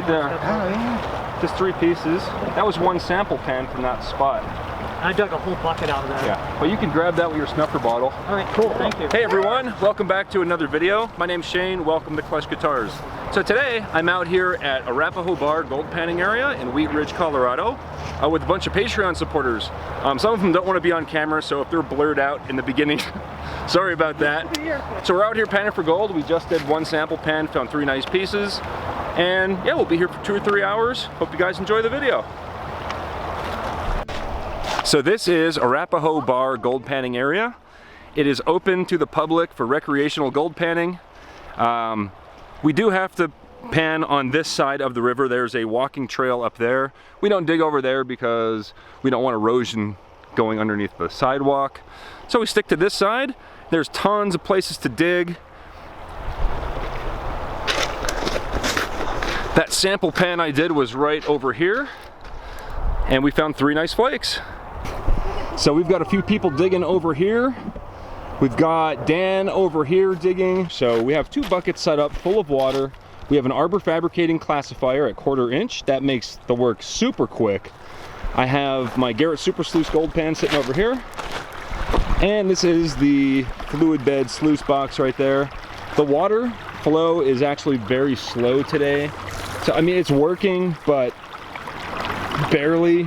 Right there. Oh, yeah. Just 3 pieces. That was 1 sample pan from that spot. I dug a whole bucket out of that. Yeah, but you can grab that with your snuffer bottle. All right, cool, thank you. Hey everyone, welcome back to another video. My name's Shane, welcome to Klesh Guitars. So today, I'm out here at Arapahoe Bar gold panning area in Wheat Ridge, Colorado, with a bunch of Patreon supporters. Some of them don't want to be on camera, so if they're blurred out in the beginning, sorry about that. So we're out here panning for gold. We just did 1 sample pan, found 3 nice pieces. And yeah, we'll be here for 2 or 3 hours. Hope you guys enjoy the video. So this is Arapahoe Bar gold panning area. It is open to the public for recreational gold panning. We do have to pan on this side of the river. There's a walking trail up there. We don't dig over there because we don't want erosion going underneath the sidewalk. So we stick to this side. There's tons of places to dig. That sample pan I did was right over here, and we found 3 nice flakes. So we've got a few people digging over here. We've got Dan over here digging. So we have 2 buckets set up full of water. We have an arbor fabricating classifier at 1/4 inch. That makes the work super quick. I have my Garrett Super Sluice gold pan sitting over here. And this is the fluid bed sluice box right there. The water flow is actually very slow today. So I mean, it's working, but barely.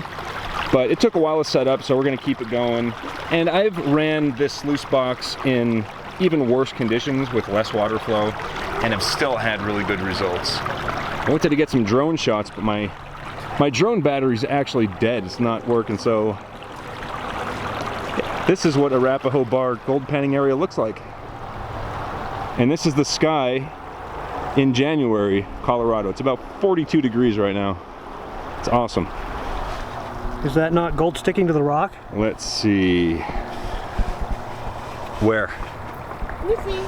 But it took a while to set up, so we're gonna keep it going. And I've ran this sluice box in even worse conditions with less water flow, and have still had really good results. I wanted to get some drone shots, but my drone battery's actually dead. It's not working, so this is what Arapahoe Bar gold panning area looks like. And this is the sky in January, Colorado. It's about 42 degrees right now. It's awesome. Is that not gold sticking to the rock? Let's see. Where? Let me see.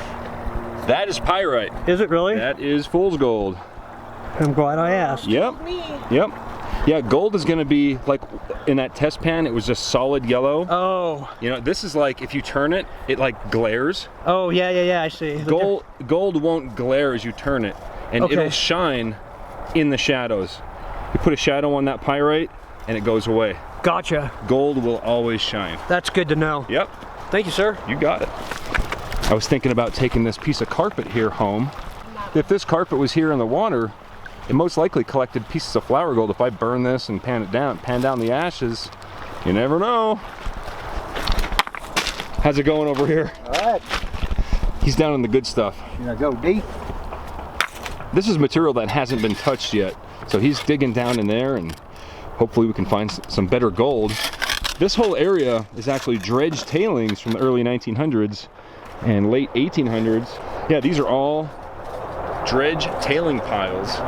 That is pyrite. Is it really? That is fool's gold. I'm glad I asked. Yep. Me. Yep. Yeah, gold is going to be like in that test pan. It was just solid yellow. Oh. You know, this is like if you turn it, it like glares. Oh yeah. I see. Gold won't glare as you turn it, and it'll shine in the shadows. You put a shadow on that pyrite, and it goes away. Gotcha. Gold will always shine. That's good to know. Yep. Thank you, sir. You got it. I was thinking about taking this piece of carpet here home. If this carpet was here in the water, it most likely collected pieces of flour gold. If I burn this and pan down the ashes, you never know. How's it going over here? All right. He's down in the good stuff. You gonna go deep? This is material that hasn't been touched yet. So he's digging down in there, and hopefully we can find some better gold. This whole area is actually dredged tailings from the early 1900s and late 1800s. Yeah, these are all dredge tailing piles.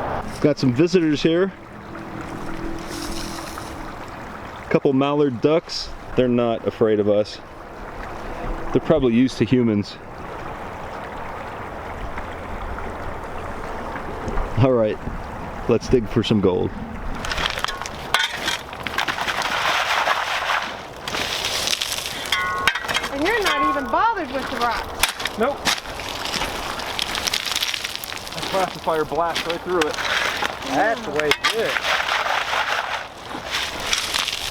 Got some visitors here. A couple mallard ducks. They're not afraid of us. They're probably used to humans. All right, let's dig for some gold. And you're not even bothered with the rocks. Nope. That classifier blast right through it. That's the way to do it.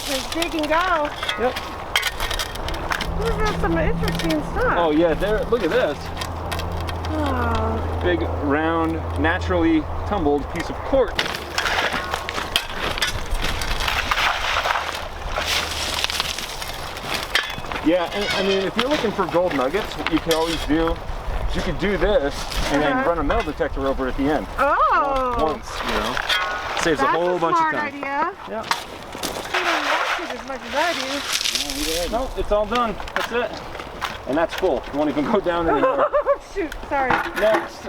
Just dig and go. Yep. These are some interesting stuff. Oh yeah, there. Look at this. Oh. Big, round, naturally tumbled piece of quartz. Yeah, and I mean, if you're looking for gold nuggets, what you can always do is you could do this and then run a metal detector over it at the end. Oh. Once, you know. Saves a That's whole bunch of smart time. idea. Yeah. You don't watch it as much as I do. No, it's all done. That's it. And that's full. You won't even go down anymore. Oh, shoot, sorry. Next.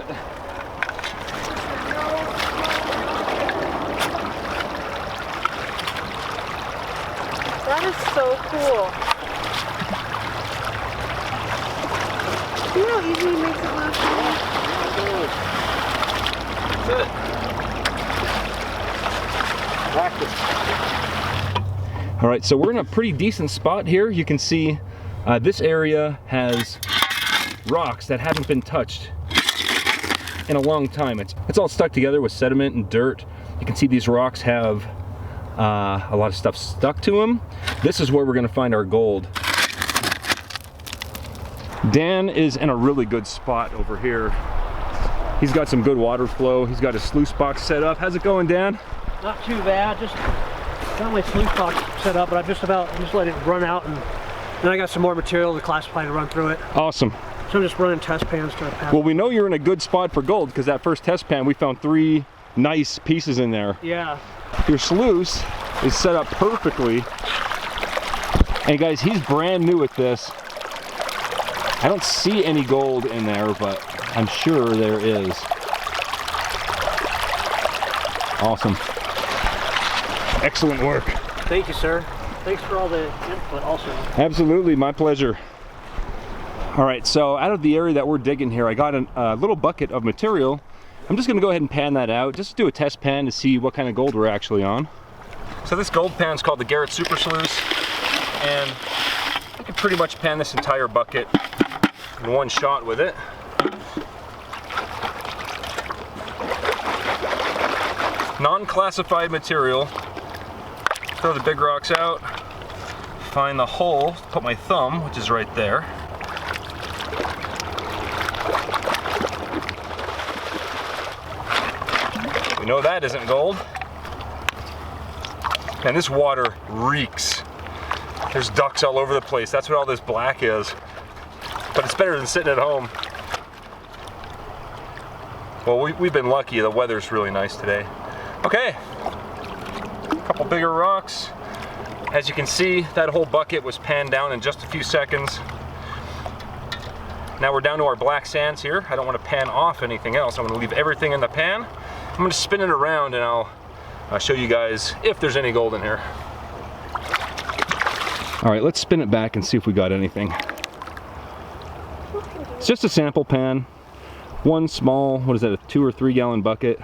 That is so cool. See how easy he makes it last That's it. Practice. All right, so we're in a pretty decent spot here. You can see this area has rocks that haven't been touched in a long time. It's all stuck together with sediment and dirt. You can see these rocks have a lot of stuff stuck to them. This is where we're gonna find our gold. Dan is in a really good spot over here. He's got some good water flow. He's got his sluice box set up. How's it going, Dan? Not too bad. Just got my sluice box set up, but I'm just let it run out, and then I got some more material to classify to run through it. Awesome. So I'm just running test pans to pass. Well, we know you're in a good spot for gold because that first test pan, we found 3 nice pieces in there. Yeah. Your sluice is set up perfectly. And guys, he's brand new at this. I don't see any gold in there, but I'm sure there is. Awesome. Excellent work. Thank you, sir. Thanks for all the input also. Absolutely, my pleasure. All right, so out of the area that we're digging here, I got a little bucket of material. I'm just gonna go ahead and pan that out, just do a test pan to see what kind of gold we're actually on. So this gold pan is called the Garrett Super Sluice, and I can pretty much pan this entire bucket in one shot with it. Non-classified material. Throw the big rocks out, find the hole, put my thumb, which is right there. We know that isn't gold. And this water reeks. There's ducks all over the place. That's what all this black is. But it's better than sitting at home. Well, we've been lucky. The weather's really nice today. Okay, a couple bigger rocks. As you can see, that whole bucket was panned down in just a few seconds. Now we're down to our black sands here. I don't want to pan off anything else. I'm going to leave everything in the pan. I'm going to spin it around and I'll show you guys if there's any gold in here. All right, let's spin it back and see if we got anything. It's just a sample pan. One small, what is that, a 2 or 3 gallon bucket.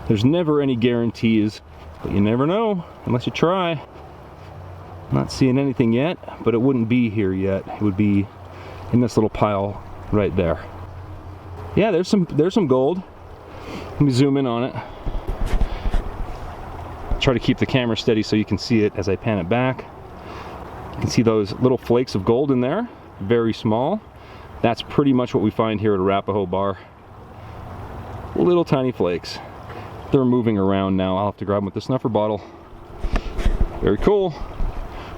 There's never any guarantees, but you never know unless you try. I'm not seeing anything yet, but it wouldn't be here yet. It would be in this little pile right there. Yeah, there's some gold. Let me zoom in on it. Try to keep the camera steady so you can see it as I pan it back. You can see those little flakes of gold in there, very small. That's pretty much what we find here at Arapahoe Bar. Little tiny flakes. They're moving around now. I'll have to grab them with the snuffer bottle. Very cool.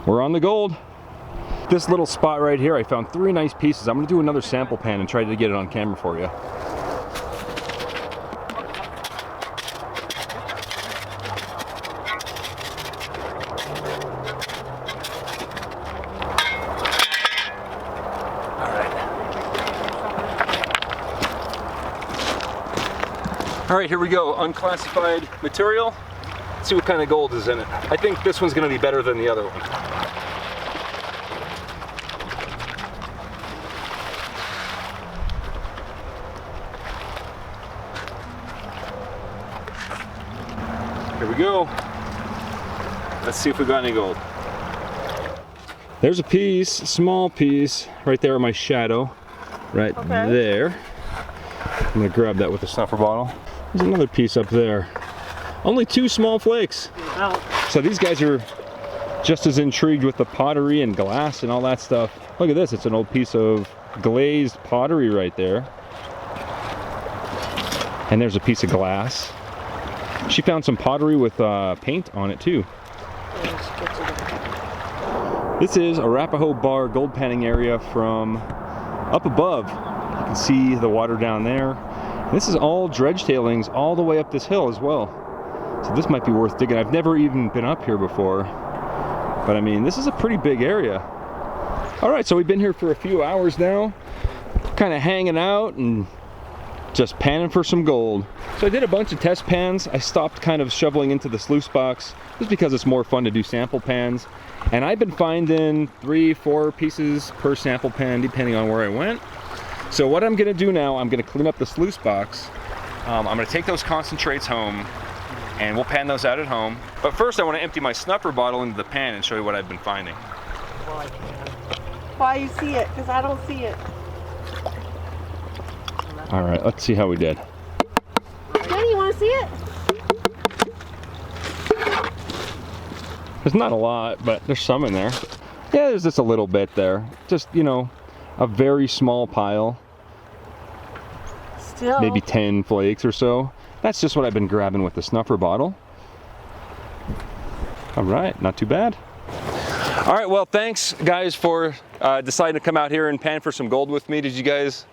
We're on the gold. This little spot right here, I found 3 nice pieces. I'm gonna do another sample pan and try to get it on camera for you. All right, here we go. Unclassified material. Let's see what kind of gold is in it. I think this one's gonna be better than the other one. Here we go. Let's see if we got any gold. There's a piece, a small piece, right there in my shadow. Right there. I'm gonna grab that with the snuffer bottle. There's another piece up there. Only 2 small flakes. So these guys are just as intrigued with the pottery and glass and all that stuff. Look at this, it's an old piece of glazed pottery right there. And there's a piece of glass. She found some pottery with paint on it too. This is Arapahoe Bar gold panning area from up above. You can see the water down there. This is all dredge tailings all the way up this hill as well. So this might be worth digging. I've never even been up here before. But I mean, this is a pretty big area. All right, so we've been here for a few hours now. Kind of hanging out and just panning for some gold. So I did a bunch of test pans. I stopped kind of shoveling into the sluice box just because it's more fun to do sample pans. And I've been finding 3-4 pieces per sample pan depending on where I went. So what I'm gonna do now, I'm gonna clean up the sluice box. I'm gonna take those concentrates home and we'll pan those out at home. But first I wanna empty my snuffer bottle into the pan and show you what I've been finding. Well, I can. Why you see it? Because I don't see it. All right, let's see how we did. Jenny, you want to see it? There's not a lot, but there's some in there. Yeah, there's just a little bit there. Just, you know, a very small pile. Still. Maybe 10 flakes or so. That's just what I've been grabbing with the snuffer bottle. All right, not too bad. All right, well, thanks guys for deciding to come out here and pan for some gold with me. Did you guys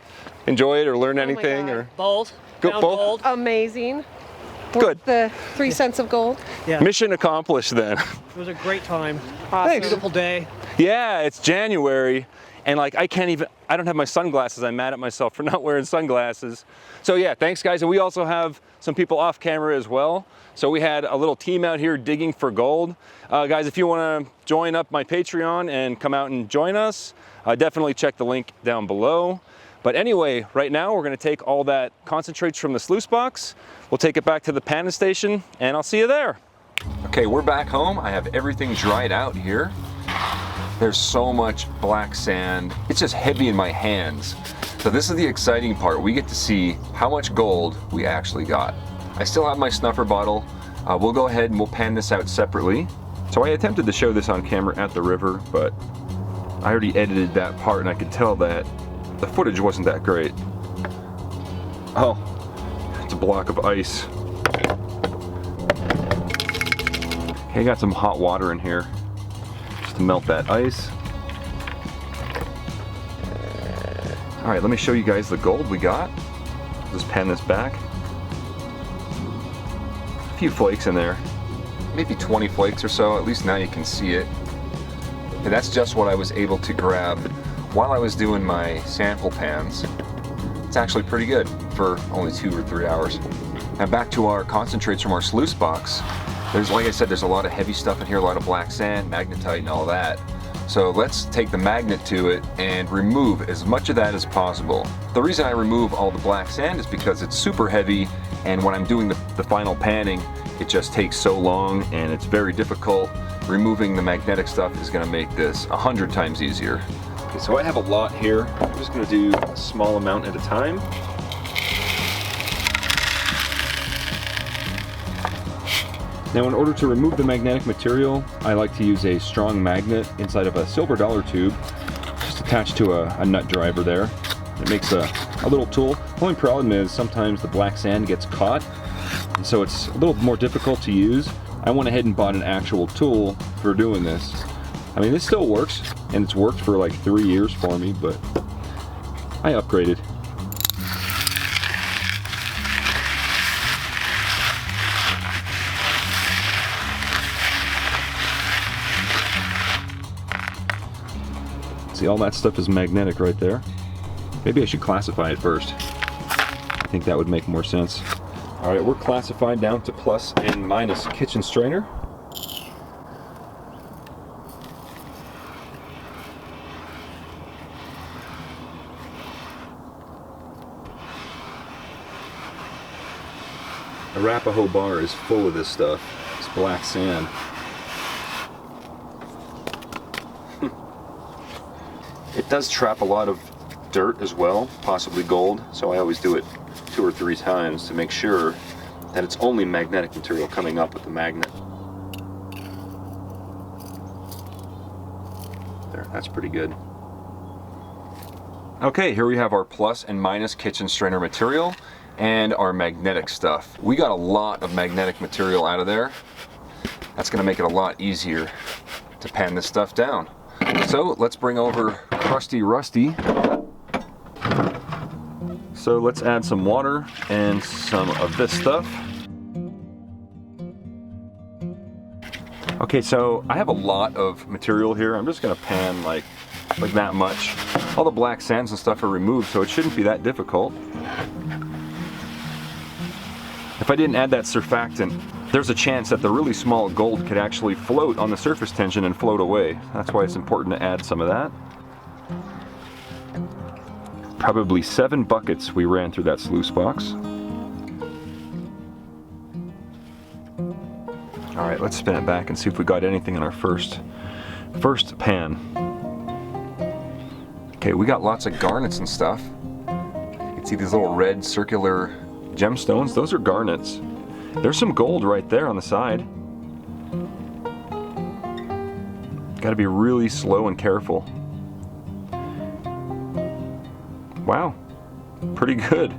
enjoy it or learn anything? God. Or Bold. Go- Found bold? gold. Amazing. Good. Worth the 3 cents of gold. Yeah. Mission accomplished then. It was a great time. Awesome. Beautiful day. Yeah, it's January, and like I don't have my sunglasses. I'm mad at myself for not wearing sunglasses. So yeah, thanks guys. And we also have some people off camera as well. So we had a little team out here digging for gold. Guys, if you want to join up my Patreon and come out and join us, definitely check the link down below. But anyway, right now we're going to take all that concentrates from the sluice box. We'll take it back to the panning station, and I'll see you there. Okay, we're back home. I have everything dried out here. There's so much black sand. It's just heavy in my hands. So this is the exciting part. We get to see how much gold we actually got. I still have my snuffer bottle. We'll go ahead and we'll pan this out separately. So I attempted to show this on camera at the river, but I already edited that part and I could tell that the footage wasn't that great. Oh, it's a block of ice. Okay, I got some hot water in here just to melt that ice. All right, let me show you guys the gold we got. Just pan this back. A few flakes in there, maybe 20 flakes or so. At least now you can see it. And that's just what I was able to grab while I was doing my sample pans. It's actually pretty good for only 2 or 3 hours. Now back to our concentrates from our sluice box. There's, like I said, there's a lot of heavy stuff in here, a lot of black sand, magnetite and all that. So let's take the magnet to it and remove as much of that as possible. The reason I remove all the black sand is because it's super heavy, and when I'm doing the final panning, it just takes so long and it's very difficult. Removing the magnetic stuff is going to make this 100 times easier. Okay, so I have a lot here. I'm just going to do a small amount at a time. Now, in order to remove the magnetic material, I like to use a strong magnet inside of a silver dollar tube, just attached to a nut driver there. It makes a little tool. The only problem is sometimes the black sand gets caught, and so it's a little more difficult to use. I went ahead and bought an actual tool for doing this. I mean, this still works, and it's worked for like 3 years for me, but I upgraded. See, all that stuff is magnetic right there. Maybe I should classify it first. I think that would make more sense. All right, we're classified down to plus and minus kitchen strainer. Arapahoe Bar is full of this stuff. It's black sand. It does trap a lot of dirt as well, possibly gold, so I always do it 2 or 3 times to make sure that it's only magnetic material coming up with the magnet. There, that's pretty good. Okay, here we have our plus and minus kitchen strainer material and our magnetic stuff. We got a lot of magnetic material out of there. That's gonna make it a lot easier to pan this stuff down. So let's bring over Crusty Rusty. So let's add some water and some of this stuff. Okay, so I have a lot of material here. I'm just gonna pan like that much. All the black sands and stuff are removed, so it shouldn't be that difficult. If I didn't add that surfactant, there's a chance that the really small gold could actually float on the surface tension and float away. That's why it's important to add some of that. Probably 7 buckets we ran through that sluice box. All right, let's spin it back and see if we got anything in our first pan. Okay, we got lots of garnets and stuff. You can see these little red circular gemstones. Those are garnets. There's some gold right there on the side. Got to be really slow and careful. Wow, pretty good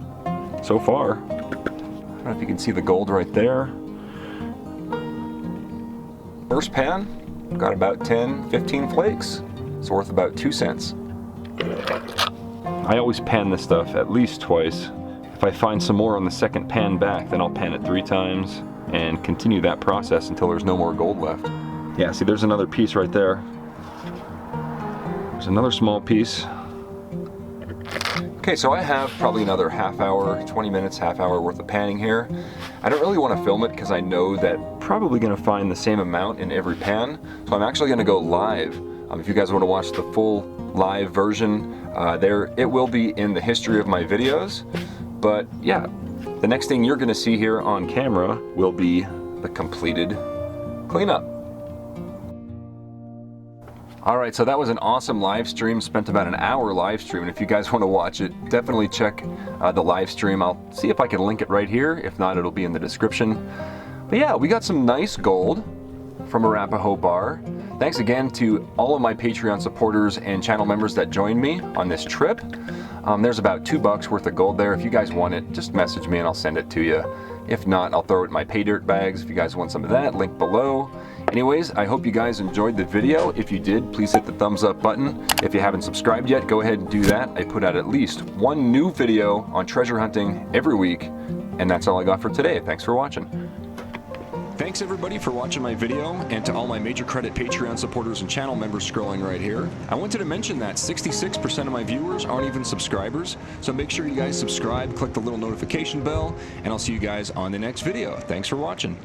so far. I don't know if you can see the gold right there. First pan, got about 10, 15 flakes. It's worth about 2 cents. I always pan this stuff at least twice. If I find some more on the second pan back, then I'll pan it 3 times and continue that process until there's no more gold left. Yeah, see, there's another piece right there. There's another small piece. Okay, so I have probably another half hour, 20 minutes, half hour worth of panning here. I don't really want to film it because I know that I'm probably going to find the same amount in every pan. So I'm actually going to go live. If you guys want to watch the full live version, it will be in the history of my videos. But yeah, the next thing you're going to see here on camera will be the completed cleanup. Alright, so that was an awesome live stream. Spent about an hour live stream, and if you guys want to watch it, definitely check the live stream. I'll see if I can link it right here. If not, it'll be in the description. But yeah, we got some nice gold from Arapahoe Bar. Thanks again to all of my Patreon supporters and channel members that joined me on this trip. There's about $2 worth of gold there. If you guys want it, just message me and I'll send it to you. If not, I'll throw it in my pay dirt bags. If you guys want some of that, link below. Anyways, I hope you guys enjoyed the video. If you did, please hit the thumbs up button. If you haven't subscribed yet, go ahead and do that. I put out at least one new video on treasure hunting every week. And that's all I got for today. Thanks for watching. Thanks everybody for watching my video, and to all my Major Credit Patreon supporters and channel members scrolling right here. I wanted to mention that 66% of my viewers aren't even subscribers, so make sure you guys subscribe, click the little notification bell, and I'll see you guys on the next video. Thanks for watching.